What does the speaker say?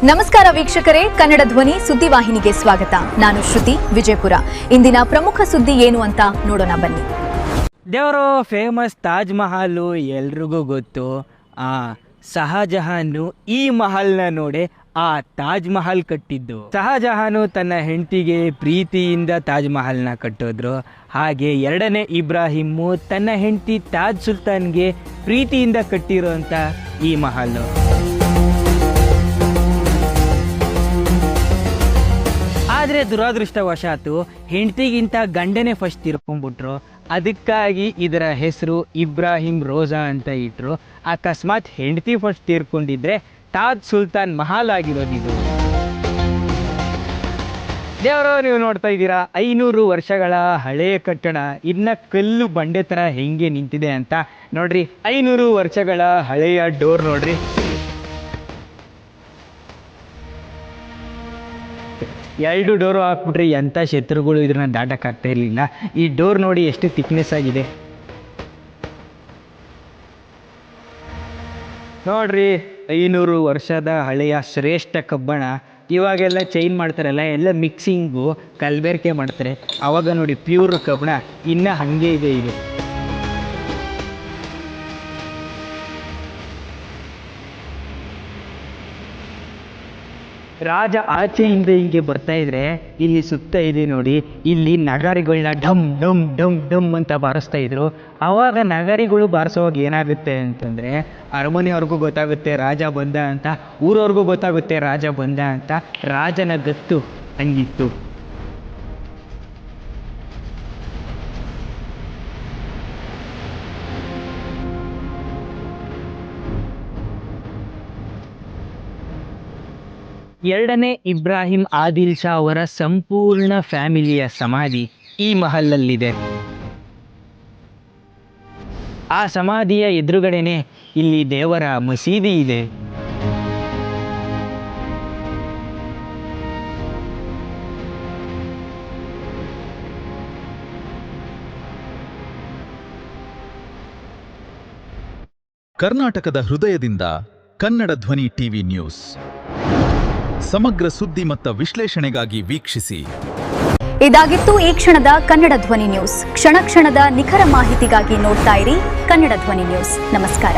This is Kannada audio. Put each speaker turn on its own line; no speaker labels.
ನಮಸ್ಕಾರ ವೀಕ್ಷಕರೇ, ಕನ್ನಡ ಧ್ವನಿ ಸುದ್ದಿವಾಹಿನಿಗೆ ಸ್ವಾಗತ. ನಾನು ಶ್ರುತಿ, ವಿಜಯಪುರ. ಇಂದಿನ ಪ್ರಮುಖ ಸುದ್ದಿ ಏನು ಅಂತ ನೋಡೋಣ ಬನ್ನಿ.
ದೇವರು ಫೇಮಸ್ ತಾಜ್ ಮಹಲ್ ಎಲ್ರಿಗೂ ಗೊತ್ತು. ಶಹಜಹಾನು ಈ ಮಹಲ್ನ ನೋಡಿ ಆ ತಾಜ್ ಮಹಲ್ ಕಟ್ಟಿದ್ದು. ಶಹಜಹಾನು ತನ್ನ ಹೆಂಡತಿಗೆ ಪ್ರೀತಿಯಿಂದ ತಾಜ್ ಮಹಲ್ನ ಕಟ್ಟಿದ್ರು. ಹಾಗೆ ಎರಡನೇ ಇಬ್ರಾಹಿಮು ತನ್ನ ಹೆಂಡತಿ ತಾಜ್ ಸುಲ್ತಾನ್ಗೆ ಪ್ರೀತಿಯಿಂದ ಕಟ್ಟಿರೋಂಥ ಈ ಮಹಲ್. ಆದರೆ ದುರಾದೃಷ್ಟವಶಾತು ಹೆಂಡತಿಗಿಂತ ಗಂಡನೇ ಫಸ್ಟ್ ತೀರ್ಕೊಂಡ್ಬಿಟ್ರು. ಅದಕ್ಕಾಗಿ ಇದರ ಹೆಸರು ಇಬ್ರಾಹಿಂ ರೋಜಾ ಅಂತ ಇಟ್ಟರು. ಅಕಸ್ಮಾತ್ ಹೆಂಡತಿ ಫಸ್ಟ್ ತೀರ್ಕೊಂಡಿದ್ರೆ ತಾಜ್ ಸುಲ್ತಾನ್ ಮಹಲ್ ಆಗಿರೋದಿದು. ದೇವರು ನೀವು ನೋಡ್ತಾ ಇದ್ದೀರಾ, 500 ವರ್ಷಗಳ ಹಳೆಯ ಕಟ್ಟಡ ಇನ್ನ ಕಲ್ಲು ಬಂಡೆ ಥರ ಹೆಂಗೆ ನಿಂತಿದೆ ಅಂತ ನೋಡ್ರಿ. 500 ವರ್ಷಗಳ ಹಳೆಯ ಡೋರ್ ನೋಡ್ರಿ. ಎರಡು ಡೋರು ಹಾಕ್ಬಿಟ್ರೆ ಎಂಥ ಶತ್ರುಗಳು ಇದನ್ನ ದಾಟಕ್ಕಾಗ್ತಾ ಇರಲಿಲ್ಲ. ಈ ಡೋರ್ ನೋಡಿ ಎಷ್ಟು ಥಿಕ್ನೆಸ್ ಆಗಿದೆ ನೋಡ್ರಿ. 500 ವರ್ಷದ ಹಳೆಯ ಶ್ರೇಷ್ಠ ಕಬ್ಬಣ. ಇವಾಗೆಲ್ಲ ಚೈನ್ ಮಾಡ್ತಾರಲ್ಲ, ಎಲ್ಲ ಮಿಕ್ಸಿಂಗು ಕಲಬೆರಕೆ ಮಾಡ್ತಾರೆ. ಆವಾಗ ನೋಡಿ ಪ್ಯೂರ್ ಕಬ್ಬಣ ಇನ್ನೂ ಹಾಗೆ ಇದೆ ಇದು. ರಾಜ ಆಚೆಯಿಂದ ಹಿಂಗೆ ಬರ್ತಾ ಇದ್ರೆ ಇಲ್ಲಿ ಸುತ್ತ ಇದೆ ನೋಡಿ, ಇಲ್ಲಿ ನಗಾರಿಗಳನ್ನ ಢಮ್ ಢಮ್ ಢಮ್ ಢಮ್ ಅಂತ ಬಾರಿಸ್ತಾ ಇದ್ರು. ಆವಾಗ ನಗಾರಿಗಳು ಬಾರಿಸೋವಾಗ ಏನಾಗುತ್ತೆ ಅಂತಂದರೆ, ಅರಮನೆಯವ್ರಿಗೂ ಗೊತ್ತಾಗುತ್ತೆ ರಾಜ ಬಂದ ಅಂತ, ಊರವ್ರಿಗೂ ಗೊತ್ತಾಗುತ್ತೆ ರಾಜ ಬಂದ ಅಂತ. ರಾಜನ ಗತ್ತು ಹಂಗಿತ್ತು. ಎರಡನೇ ಇಬ್ರಾಹಿಂ ಆದಿಲ್ ಶಾ ಅವರ ಸಂಪೂರ್ಣ ಫ್ಯಾಮಿಲಿಯ ಸಮಾಧಿ ಈ ಮಹಲಲ್ಲಿದೆ. ಆ ಸಮಾಧಿಯ ಎದುರುಗಡೆನೆ ಇಲ್ಲಿ ದೇವರ ಮಸೀದಿ ಇದೆ.
ಕರ್ನಾಟಕದ ಹೃದಯದಿಂದ ಕನ್ನಡ ಧ್ವನಿ ಟಿವಿ ನ್ಯೂಸ್. ಸಮಗ್ರ ಸುದ್ದಿ ಮತ್ತು ವಿಶ್ಲೇಷಣೆಗಾಗಿ ವೀಕ್ಷಿಸಿ.
ಇದಾಗಿತ್ತು ಈ ಕ್ಷಣದ ಕನ್ನಡ ಧ್ವನಿ ನ್ಯೂಸ್. ಕ್ಷಣ ಕ್ಷಣದ ನಿಖರ ಮಾಹಿತಿಗಾಗಿ ನೋಡ್ತಾ ಇರಿ ಕನ್ನಡ ಧ್ವನಿ ನ್ಯೂಸ್. ನಮಸ್ಕಾರ.